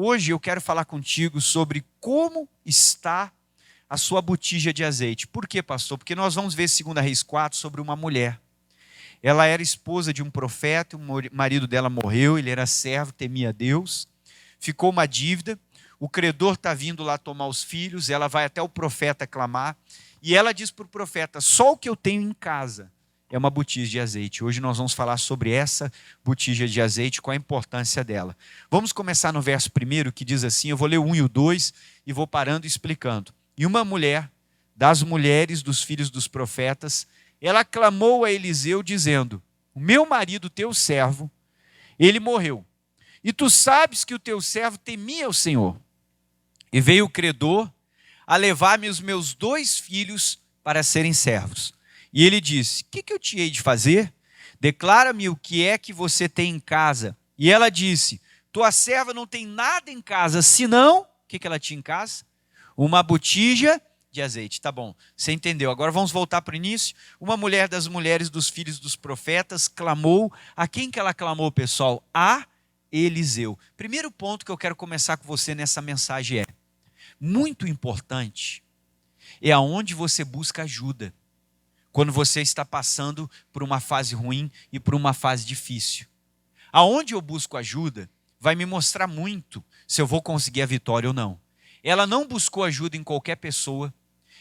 Hoje eu quero falar contigo sobre como está a sua botija de azeite. Por quê, pastor? Porque nós vamos ver 2 Reis 4 sobre uma mulher. Ela era esposa de um profeta, o marido dela morreu, ele era servo, temia a Deus. Ficou uma dívida, o credor está vindo lá tomar os filhos, ela vai até o profeta clamar, e ela diz para o profeta: só o que eu tenho em casa é uma botija de azeite. Hoje nós vamos falar sobre essa botija de azeite, qual a importância dela. Vamos começar no verso 1, que diz assim, eu vou ler o 1 e o 2, e vou parando e explicando. E uma mulher, das mulheres dos filhos dos profetas, ela clamou a Eliseu, dizendo: o meu marido, teu servo, ele morreu. E tu sabes que o teu servo temia o Senhor. E veio o credor a levar-me os meus 2 filhos para serem servos. E ele disse: o que eu te hei de fazer? Declara-me o que é que você tem em casa. E ela disse: tua serva não tem nada em casa, senão... o que ela tinha em casa? Uma botija de azeite. Tá bom, você entendeu. Agora vamos voltar para o início. Uma mulher das mulheres dos filhos dos profetas clamou. A quem que ela clamou, pessoal? A Eliseu. Primeiro ponto que eu quero começar com você nessa mensagem é: muito importante é aonde você busca ajuda quando você está passando por uma fase ruim e por uma fase difícil. Aonde eu busco ajuda vai me mostrar muito se eu vou conseguir a vitória ou não. Ela não buscou ajuda em qualquer pessoa,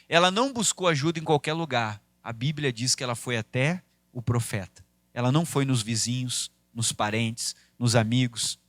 ela não buscou ajuda em qualquer lugar. A Bíblia diz que ela foi até o profeta. Ela não foi nos vizinhos, nos parentes, nos amigos,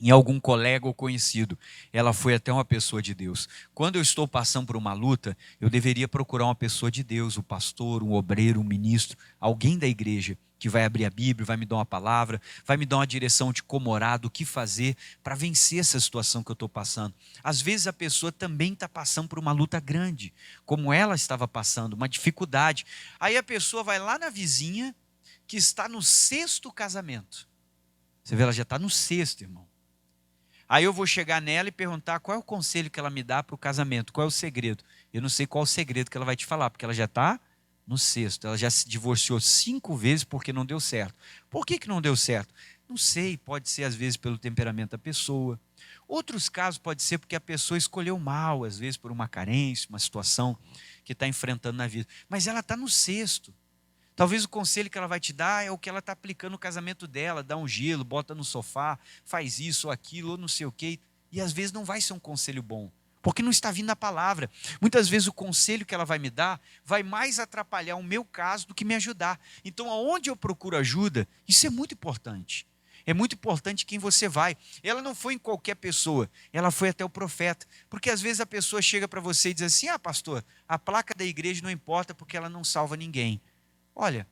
em algum colega ou conhecido. Ela foi até uma pessoa de Deus. Quando eu estou passando por uma luta, eu deveria procurar uma pessoa de Deus, um pastor, um obreiro, um ministro, alguém da igreja que vai abrir a Bíblia, vai me dar uma palavra, vai me dar uma direção de como orar, do que fazer para vencer essa situação que eu estou passando. Às vezes a pessoa também está passando por uma luta grande, como ela estava passando, uma dificuldade. Aí a pessoa vai lá na vizinha que está no 6º casamento. Você vê, ela já está no 6º, irmão. Aí eu vou chegar nela e perguntar qual é o conselho que ela me dá para o casamento, qual é o segredo. Eu não sei qual é o segredo que ela vai te falar, porque ela já está no 6º. Ela já se divorciou 5 vezes porque não deu certo. Por que não deu certo? Não sei, pode ser às vezes pelo temperamento da pessoa. Outros casos pode ser porque a pessoa escolheu mal, às vezes por uma carência, uma situação que está enfrentando na vida. Mas ela está no 6º. Talvez o conselho que ela vai te dar é o que ela está aplicando no casamento dela, dá um gelo, bota no sofá, faz isso ou aquilo, ou não sei o quê. E às vezes não vai ser um conselho bom, porque não está vindo a palavra. Muitas vezes o conselho que ela vai me dar vai mais atrapalhar o meu caso do que me ajudar. Então, aonde eu procuro ajuda, isso é muito importante. É muito importante quem você vai. Ela não foi em qualquer pessoa, ela foi até o profeta. Porque às vezes a pessoa chega para você e diz assim: ah, pastor, a placa da igreja não importa porque ela não salva ninguém. Olha,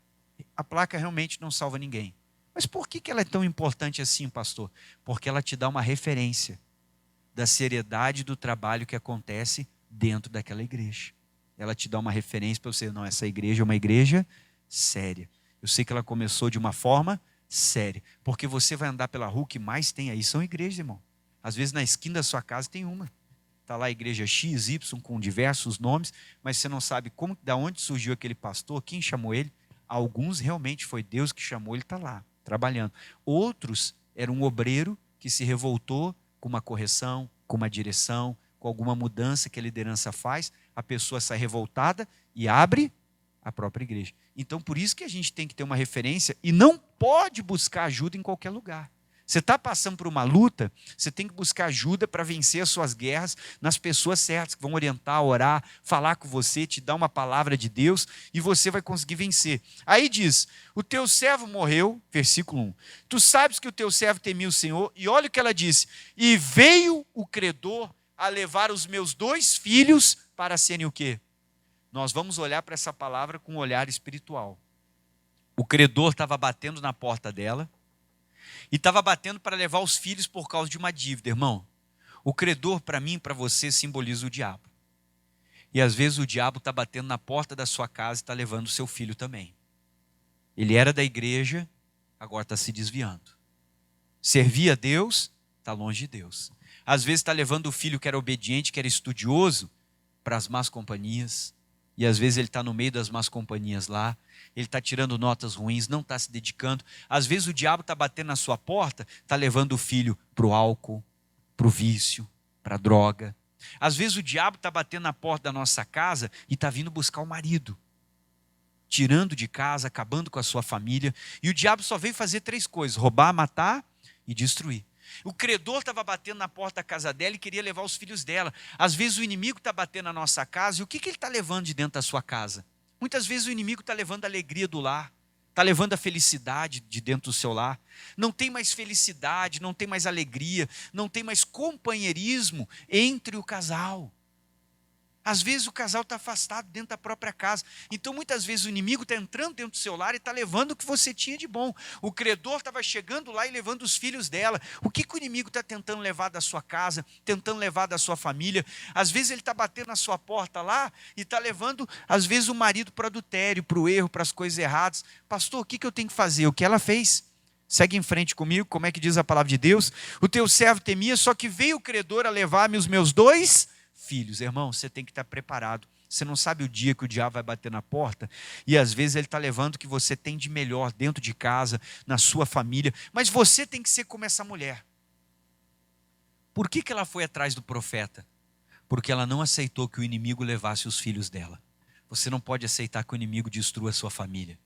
a placa realmente não salva ninguém. Mas por que ela é tão importante assim, pastor? Porque ela te dá uma referência da seriedade do trabalho que acontece dentro daquela igreja. Ela te dá uma referência para você: não, essa igreja é uma igreja séria. Eu sei que ela começou de uma forma séria, porque você vai andar pela rua, o que mais tem aí são igrejas, irmão. Às vezes na esquina da sua casa tem uma. Está lá a igreja X, Y, com diversos nomes, mas você não sabe como, da onde surgiu aquele pastor, quem chamou ele. Alguns realmente foi Deus que chamou, ele está lá, trabalhando. Outros era um obreiro que se revoltou com uma correção, com uma direção, com alguma mudança que a liderança faz, a pessoa sai revoltada e abre a própria igreja. Então, por isso que a gente tem que ter uma referência e não pode buscar ajuda em qualquer lugar. Você está passando por uma luta, você tem que buscar ajuda para vencer as suas guerras nas pessoas certas, que vão orientar, orar, falar com você, te dar uma palavra de Deus, e você vai conseguir vencer. Aí diz: o teu servo morreu, versículo 1. Tu sabes que o teu servo temia o Senhor, e olha o que ela disse: e veio o credor a levar os meus 2 filhos para serem o quê? Nós vamos olhar para essa palavra com um olhar espiritual. O credor estava batendo na porta dela, e estava batendo para levar os filhos por causa de uma dívida, irmão. O credor, para mim e para você, simboliza o diabo. E às vezes o diabo está batendo na porta da sua casa e está levando o seu filho também. Ele era da igreja, agora está se desviando. Servia a Deus, está longe de Deus. Às vezes está levando o filho que era obediente, que era estudioso, para as más companhias. E às vezes ele está no meio das más companhias lá, ele está tirando notas ruins, não está se dedicando. Às vezes o diabo está batendo na sua porta, está levando o filho para o álcool, para o vício, para a droga. Às vezes o diabo está batendo na porta da nossa casa e está vindo buscar o marido, tirando de casa, acabando com a sua família. E o diabo só veio fazer 3 coisas: roubar, matar e destruir. O credor estava batendo na porta da casa dela e queria levar os filhos dela. Às vezes o inimigo está batendo na nossa casa, e o que ele está levando de dentro da sua casa? Muitas vezes o inimigo está levando a alegria do lar, está levando a felicidade de dentro do seu lar. Não tem mais felicidade, não tem mais alegria, não tem mais companheirismo entre o casal. Às vezes o casal está afastado dentro da própria casa. Então muitas vezes o inimigo está entrando dentro do seu lar e está levando o que você tinha de bom. O credor estava chegando lá e levando os filhos dela. O que o inimigo está tentando levar da sua casa, tentando levar da sua família? Às vezes ele está batendo na sua porta lá e está levando, às vezes, o marido para o adultério, para o erro, para as coisas erradas. Pastor, o que eu tenho que fazer? O que ela fez? Segue em frente comigo, como é que diz a palavra de Deus? O teu servo temia, só que veio o credor a levar-me os meus 2 filhos. Irmão, você tem que estar preparado. Você não sabe o dia que o diabo vai bater na porta, e às vezes ele está levando o que você tem de melhor dentro de casa, na sua família, mas você tem que ser como essa mulher. Por que ela foi atrás do profeta? Porque ela não aceitou que o inimigo levasse os filhos dela. Você não pode aceitar que o inimigo destrua a sua família,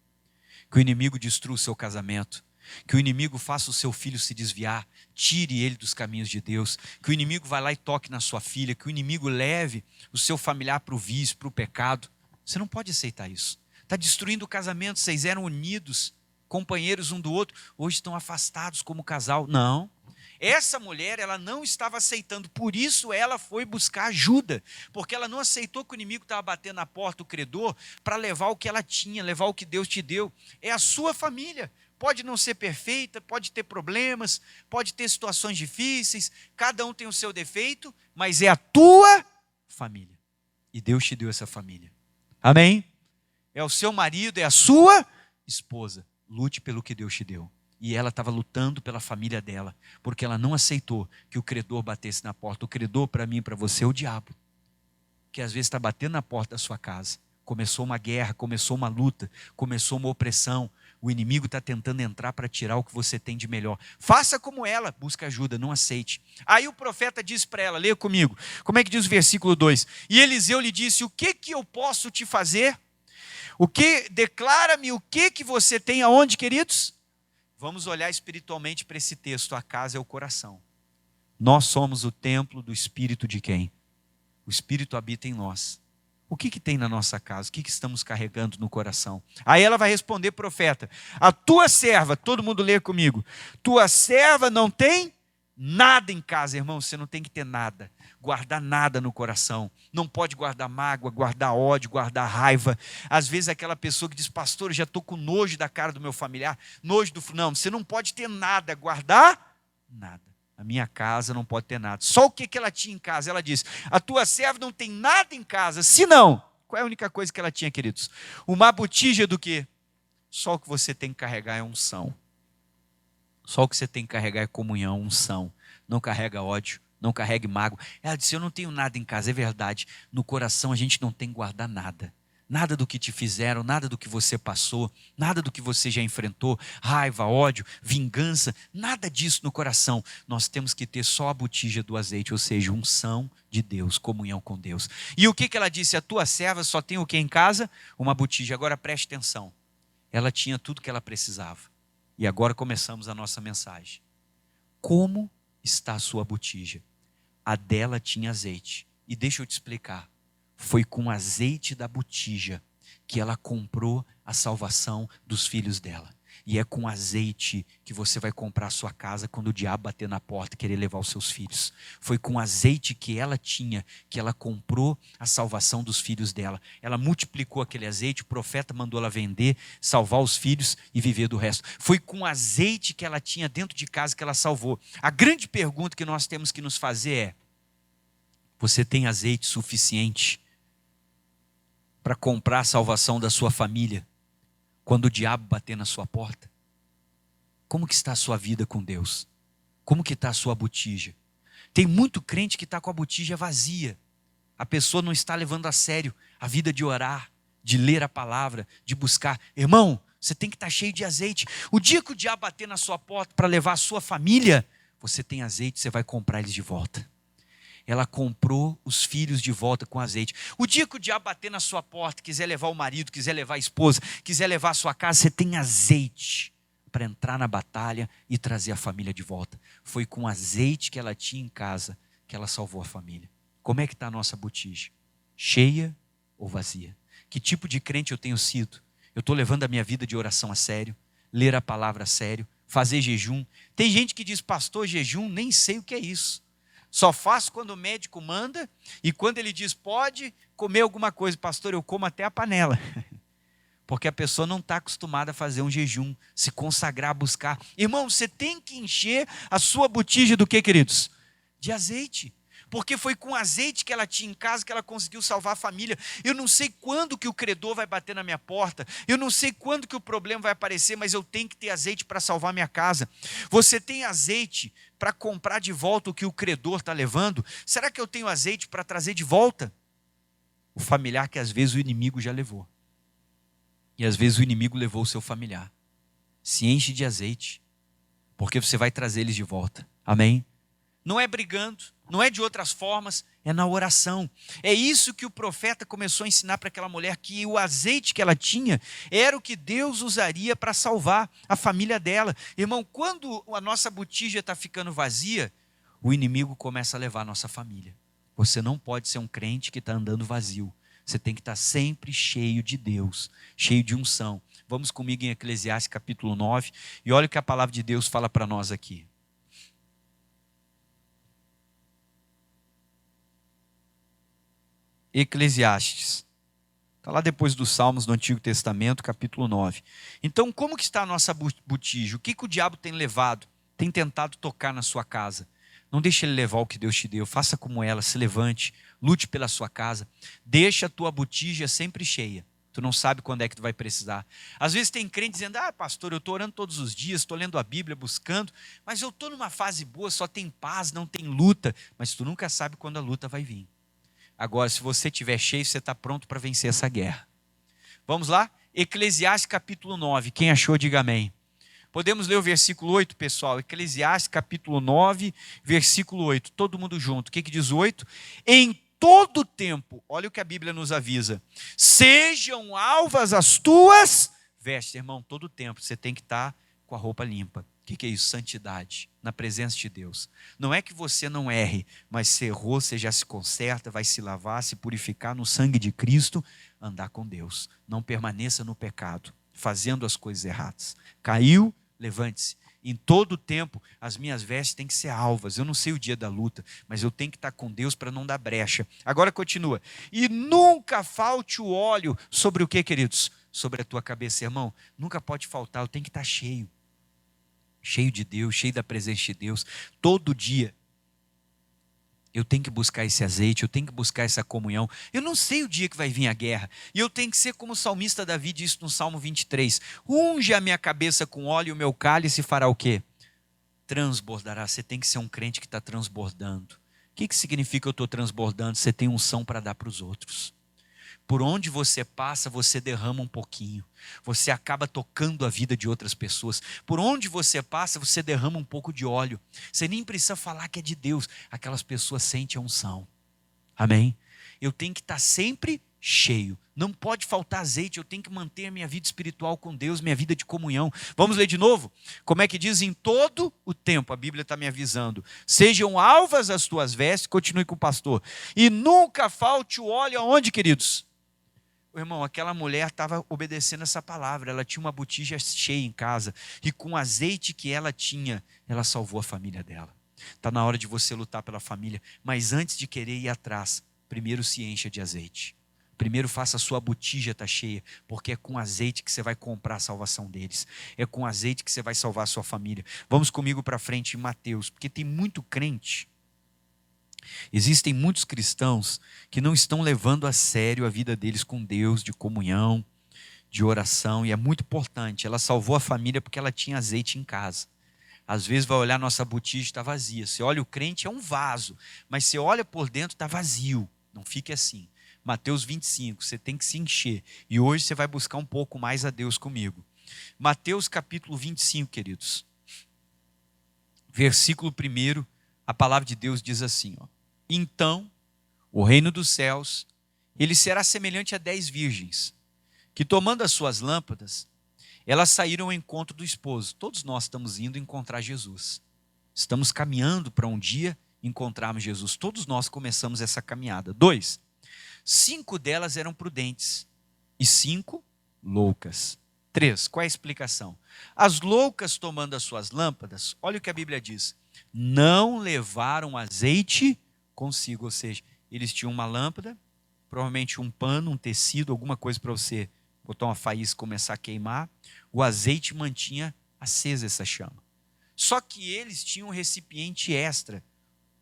que o inimigo destrua o seu casamento, que o inimigo faça o seu filho se desviar, tire ele dos caminhos de Deus, que o inimigo vá lá e toque na sua filha, que o inimigo leve o seu familiar para o vício, para o pecado. Você não pode aceitar isso. Está destruindo o casamento. Vocês eram unidos, companheiros um do outro, hoje estão afastados como casal. Não. Essa mulher, ela não estava aceitando, por isso ela foi buscar ajuda, porque ela não aceitou que o inimigo estava batendo na porta do credor para levar o que ela tinha, levar o que Deus te deu. É a sua família. Pode não ser perfeita, pode ter problemas, pode ter situações difíceis, cada um tem o seu defeito, mas é a tua família. E Deus te deu essa família. Amém? É o seu marido, é a sua esposa. Lute pelo que Deus te deu. E ela estava lutando pela família dela, porque ela não aceitou que o credor batesse na porta. O credor, para mim e para você, é o diabo, que às vezes está batendo na porta da sua casa. Começou uma guerra, começou uma luta, começou uma opressão. O inimigo está tentando entrar para tirar o que você tem de melhor. Faça como ela, busca ajuda, não aceite. Aí o profeta diz para ela, leia comigo, como é que diz o versículo 2? E Eliseu lhe disse: o que eu posso te fazer? Declara-me o que você tem aonde, queridos? Vamos olhar espiritualmente para esse texto. A casa é o coração. Nós somos o templo do Espírito de quem? O Espírito habita em nós. O que tem na nossa casa? O que estamos carregando no coração? Aí ela vai responder, profeta: a tua serva, todo mundo lê comigo, tua serva não tem nada em casa. Irmão, você não tem que ter nada, guardar nada no coração. Não pode guardar mágoa, guardar ódio, guardar raiva. Às vezes aquela pessoa que diz: pastor, eu já estou com nojo da cara do meu familiar, nojo do... Não, você não pode ter nada, guardar nada. A minha casa não pode ter nada. Só o que ela tinha em casa? Ela diz: a tua serva não tem nada em casa. Se não, qual é a única coisa que ela tinha, queridos? Uma botija do quê? Só o que você tem que carregar é unção. Só o que você tem que carregar é comunhão, unção. Não carrega ódio, não carregue mágoa. Ela disse: eu não tenho nada em casa. É verdade. No coração a gente não tem que guardar nada. Nada do que te fizeram, nada do que você passou, nada do que você já enfrentou, raiva, ódio, vingança, nada disso no coração. Nós temos que ter só a botija do azeite, ou seja, unção de Deus, comunhão com Deus. E o que ela disse? A tua serva só tem o que em casa? Uma botija. Agora preste atenção. Ela tinha tudo que ela precisava. E agora começamos a nossa mensagem. Como está a sua botija? A dela tinha azeite. E deixa eu te explicar. Foi com o azeite da botija que ela comprou a salvação dos filhos dela. E é com azeite que você vai comprar a sua casa quando o diabo bater na porta e querer levar os seus filhos. Foi com o azeite que ela tinha que ela comprou a salvação dos filhos dela. Ela multiplicou aquele azeite, o profeta mandou ela vender, salvar os filhos e viver do resto. Foi com o azeite que ela tinha dentro de casa que ela salvou. A grande pergunta que nós temos que nos fazer é: você tem azeite suficiente para comprar a salvação da sua família quando o diabo bater na sua porta? Como que está a sua vida com Deus? Como que está a sua botija? Tem muito crente que está com a botija vazia. A pessoa não está levando a sério a vida de orar, de ler a palavra, de buscar. Irmão, você tem que estar cheio de azeite. O dia que o diabo bater na sua porta para levar a sua família, você tem azeite, você vai comprar eles de volta. Ela comprou os filhos de volta com azeite. O dia que o diabo bater na sua porta, quiser levar o marido, quiser levar a esposa, quiser levar a sua casa, você tem azeite para entrar na batalha e trazer a família de volta. Foi com o azeite que ela tinha em casa que ela salvou a família. Como é que está a nossa botija? Cheia ou vazia? Que tipo de crente eu tenho sido? Eu estou levando a minha vida de oração a sério, ler a palavra a sério, fazer jejum. Tem gente que diz, pastor, jejum, nem sei o que é isso. Só faço quando o médico manda e quando ele diz pode comer alguma coisa. Pastor, eu como até a panela. Porque a pessoa não está acostumada a fazer um jejum, se consagrar, buscar. Irmão, você tem que encher a sua botija do que, queridos? De azeite. Porque foi com azeite que ela tinha em casa que ela conseguiu salvar a família. Eu não sei quando que o credor vai bater na minha porta, eu não sei quando que o problema vai aparecer, mas eu tenho que ter azeite para salvar minha casa. Você tem azeite para comprar de volta o que o credor está levando? Será que eu tenho azeite para trazer de volta o familiar que às vezes o inimigo já levou? E às vezes o inimigo levou o seu familiar. Se enche de azeite, porque você vai trazer eles de volta. Amém? Não é brigando, não é de outras formas, é na oração. É isso que o profeta começou a ensinar para aquela mulher, que o azeite que ela tinha era o que Deus usaria para salvar a família dela. Irmão, quando a nossa botija está ficando vazia, o inimigo começa a levar a nossa família. Você não pode ser um crente que está andando vazio. Você tem que estar sempre cheio de Deus, cheio de unção. Vamos comigo em Eclesiastes capítulo 9, e olha o que a palavra de Deus fala para nós aqui. Eclesiastes, está lá depois dos Salmos do Antigo Testamento, capítulo 9. Então, como que está a nossa botija? O que o diabo tem levado, tem tentado tocar na sua casa? Não deixe ele levar o que Deus te deu, faça como ela, se levante, lute pela sua casa, deixa a tua botija sempre cheia. Tu não sabe quando é que tu vai precisar. Às vezes tem crente dizendo, pastor, eu estou orando todos os dias, estou lendo a Bíblia, buscando, mas eu estou numa fase boa, só tem paz, não tem luta, mas tu nunca sabe quando a luta vai vir. Agora, se você estiver cheio, você está pronto para vencer essa guerra. Vamos lá? Eclesiastes capítulo 9. Quem achou, diga amém. Podemos ler o versículo 8, pessoal? Eclesiastes capítulo 9, versículo 8. Todo mundo junto. O que diz o 8? Em todo tempo, olha o que a Bíblia nos avisa. Sejam alvas as tuas vestes. Irmão, todo tempo você tem que estar com a roupa limpa. O que é isso? Santidade, na presença de Deus. Não é que você não erre, mas se errou, você já se conserta, vai se lavar, se purificar no sangue de Cristo, andar com Deus. Não permaneça no pecado, fazendo as coisas erradas. Caiu, levante-se. Em todo tempo, as minhas vestes têm que ser alvas. Eu não sei o dia da luta, mas eu tenho que estar com Deus para não dar brecha. Agora continua. E nunca falte o óleo sobre o que, queridos? Sobre a tua cabeça, irmão. Nunca pode faltar, eu tenho que estar cheio. Cheio de Deus, cheio da presença de Deus, todo dia. Eu tenho que buscar esse azeite, eu tenho que buscar essa comunhão. Eu não sei o dia que vai vir a guerra. E eu tenho que ser como o salmista Davi disse no Salmo 23. Unge a minha cabeça com óleo e o meu cálice fará o quê? Transbordará. Você tem que ser um crente que está transbordando. O que significa eu estou transbordando? Você tem unção para dar para os outros. Por onde você passa, você derrama um pouquinho. Você acaba tocando a vida de outras pessoas. Por onde você passa, você derrama um pouco de óleo. Você nem precisa falar que é de Deus. Aquelas pessoas sentem a unção. Amém? Eu tenho que estar sempre cheio. Não pode faltar azeite. Eu tenho que manter a minha vida espiritual com Deus, minha vida de comunhão. Vamos ler de novo? Como é que diz? Em todo o tempo, a Bíblia está me avisando. Sejam alvas as tuas vestes, continue com o pastor. E nunca falte o óleo aonde, queridos? Irmão, aquela mulher estava obedecendo essa palavra, ela tinha uma botija cheia em casa, e com o azeite que ela tinha, ela salvou a família dela. Está na hora de você lutar pela família, mas antes de querer ir atrás, primeiro se encha de azeite. Primeiro faça a sua botija estar cheia, porque é com azeite que você vai comprar a salvação deles. É com azeite que você vai salvar a sua família. Vamos comigo para frente em Mateus, porque tem muito crente. Existem muitos cristãos que não estão levando a sério a vida deles com Deus, de comunhão, de oração, e é muito importante. Ela salvou a família porque ela tinha azeite em casa. Às vezes vai olhar, nossa botija está vazia. Você olha, o crente é um vaso, mas você olha por dentro, está vazio. Não fique assim. Mateus 25, você tem que se encher. E hoje você vai buscar um pouco mais a Deus comigo. Mateus capítulo 25, queridos. Versículo 1, a palavra de Deus diz assim, ó: então o reino dos céus, ele será semelhante a 10 virgens, que tomando as suas lâmpadas, elas saíram ao encontro do esposo. Todos nós estamos indo encontrar Jesus. Estamos caminhando para um dia encontrarmos Jesus. Todos nós começamos essa caminhada. 2, 5 delas eram prudentes e 5 loucas. 3, qual é a explicação? As loucas, tomando as suas lâmpadas, olha o que a Bíblia diz: não levaram azeite consigo. Ou seja, eles tinham uma lâmpada, provavelmente um pano, um tecido, alguma coisa para você botar uma faísca e começar a queimar. O azeite mantinha acesa essa chama. Só que eles tinham um recipiente extra,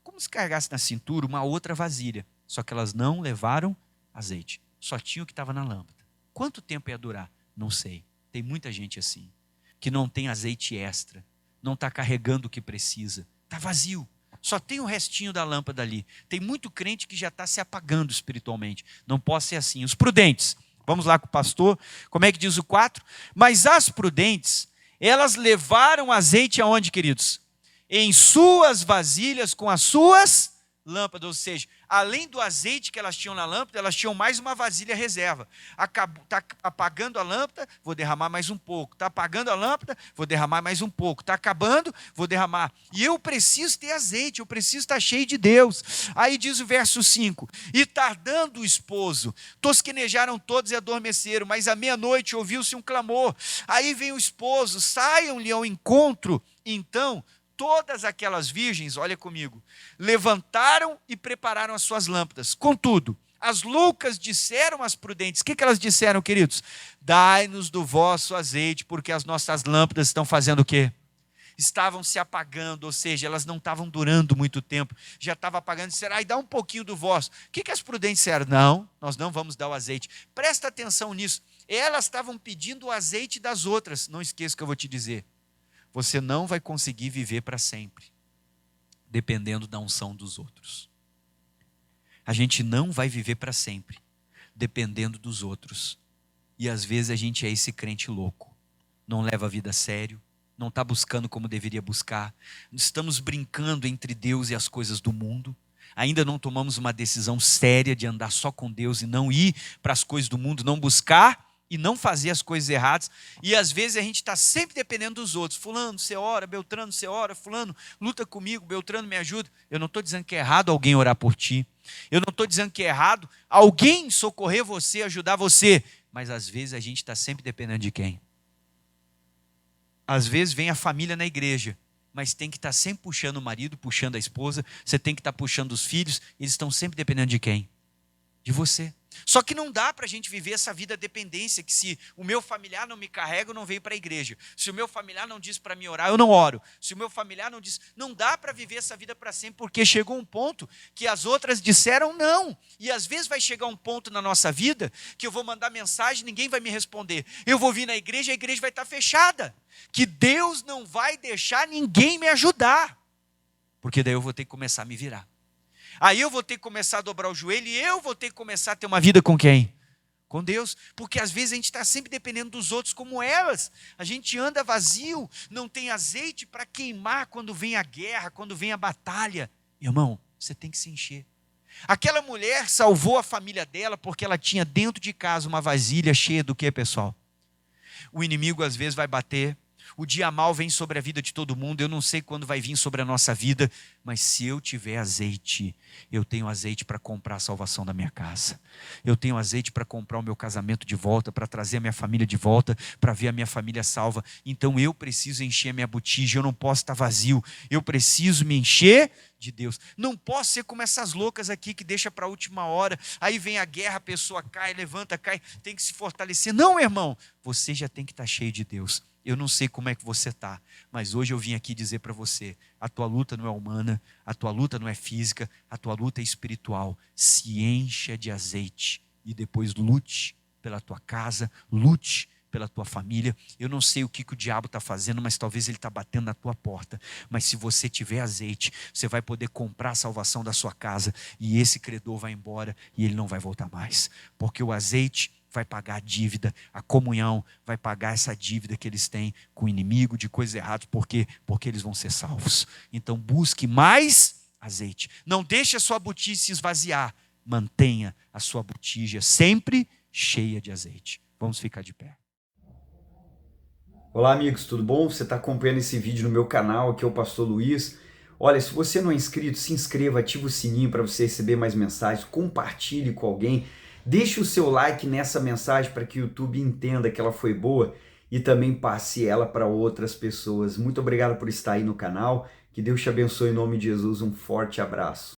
como se carregasse na cintura uma outra vasilha. Só que elas não levaram azeite, só tinha o que estava na lâmpada. Quanto tempo ia durar? Não sei. Tem muita gente assim, que não tem azeite extra, não está carregando o que precisa, está vazio, só tem o restinho da lâmpada ali. Tem muito crente que já está se apagando espiritualmente. Não pode ser assim. Os prudentes, vamos lá com o pastor, como é que diz o 4? Mas as prudentes, elas levaram azeite aonde, queridos? Em suas vasilhas com as suas lâmpadas. Ou seja, além do azeite que elas tinham na lâmpada, elas tinham mais uma vasilha reserva. Está apagando a lâmpada, vou derramar mais um pouco. Está apagando a lâmpada, vou derramar mais um pouco. Está acabando, vou derramar. E eu preciso ter azeite, eu preciso estar cheio de Deus. Aí diz o verso 5: e tardando o esposo, tosquenejaram todos e adormeceram, mas à meia-noite ouviu-se um clamor. Aí vem o esposo, saiam-lhe ao encontro. Então todas aquelas virgens, olha comigo, levantaram e prepararam as suas lâmpadas. Contudo, as loucas disseram às prudentes, o que elas disseram, queridos? Dai-nos do vosso azeite, porque as nossas lâmpadas estão fazendo o quê? Estavam se apagando, ou seja, elas não estavam durando muito tempo, já estava apagando. Disseram, dá um pouquinho do vosso. O que as prudentes disseram? Não, nós não vamos dar o azeite. Presta atenção nisso. Elas estavam pedindo o azeite das outras. Não esqueça o que eu vou te dizer. Você não vai conseguir viver para sempre, dependendo da unção dos outros. A gente não vai viver para sempre, dependendo dos outros. E às vezes a gente é esse crente louco, não leva a vida a sério, não está buscando como deveria buscar, estamos brincando entre Deus e as coisas do mundo, ainda não tomamos uma decisão séria de andar só com Deus e não ir para as coisas do mundo, não buscar e não fazer as coisas erradas. E às vezes a gente está sempre dependendo dos outros. Fulano, você ora, Beltrano, você ora, fulano, luta comigo, Beltrano, me ajuda. Eu não estou dizendo que é errado alguém orar por ti. Eu não estou dizendo que é errado alguém socorrer você, ajudar você. Mas às vezes a gente está sempre dependendo de quem? Às vezes vem a família na igreja, mas tem que estar sempre puxando o marido, puxando a esposa, você tem que estar puxando os filhos, eles estão sempre dependendo de quem? De você. Só que não dá para a gente viver essa vida dependência, que se o meu familiar não me carrega, eu não venho para a igreja. Se o meu familiar não diz para me orar, eu não oro. Se o meu familiar não diz, não dá para viver essa vida para sempre, porque chegou um ponto que as outras disseram não. E às vezes vai chegar um ponto na nossa vida que eu vou mandar mensagem, ninguém vai me responder. Eu vou vir na igreja, a igreja vai estar fechada. Que Deus não vai deixar ninguém me ajudar. Porque daí eu vou ter que começar a me virar. Aí eu vou ter que começar a dobrar o joelho e eu vou ter que começar a ter uma vida com quem? Com Deus. Porque às vezes a gente está sempre dependendo dos outros como elas. A gente anda vazio, não tem azeite para queimar quando vem a guerra, quando vem a batalha. Irmão, você tem que se encher. Aquela mulher salvou a família dela porque ela tinha dentro de casa uma vasilha cheia do que, pessoal? O inimigo às vezes vai bater. O dia mal vem sobre a vida de todo mundo, eu não sei quando vai vir sobre a nossa vida, mas se eu tiver azeite, eu tenho azeite para comprar a salvação da minha casa, eu tenho azeite para comprar o meu casamento de volta, para trazer a minha família de volta, para ver a minha família salva. Então eu preciso encher a minha botija, eu não posso estar vazio, eu preciso me encher de Deus. Não posso ser como essas loucas aqui que deixa para a última hora, aí vem a guerra, a pessoa cai, levanta, cai, tem que se fortalecer. Não, irmão, você já tem que estar cheio de Deus. Eu não sei como é que você está, mas hoje eu vim aqui dizer para você, a tua luta não é humana, a tua luta não é física, a tua luta é espiritual. Se encha de azeite e depois lute pela tua casa, lute pela tua família. Eu não sei o que o diabo está fazendo, mas talvez ele está batendo na tua porta. Mas se você tiver azeite, você vai poder comprar a salvação da sua casa e esse credor vai embora e ele não vai voltar mais. Porque o azeite vai pagar a dívida, a comunhão vai pagar essa dívida que eles têm com o inimigo de coisas erradas, porque eles vão ser salvos. Então busque mais azeite. Não deixe a sua botija se esvaziar. Mantenha a sua botija sempre cheia de azeite. Vamos ficar de pé. Olá amigos, tudo bom? Você está acompanhando esse vídeo no meu canal, aqui é o Pastor Luiz. Olha, se você não é inscrito, se inscreva, ative o sininho para você receber mais mensagens, compartilhe com alguém, deixe o seu like nessa mensagem para que o YouTube entenda que ela foi boa e também passe ela para outras pessoas. Muito obrigado por estar aí no canal, que Deus te abençoe em nome de Jesus, um forte abraço.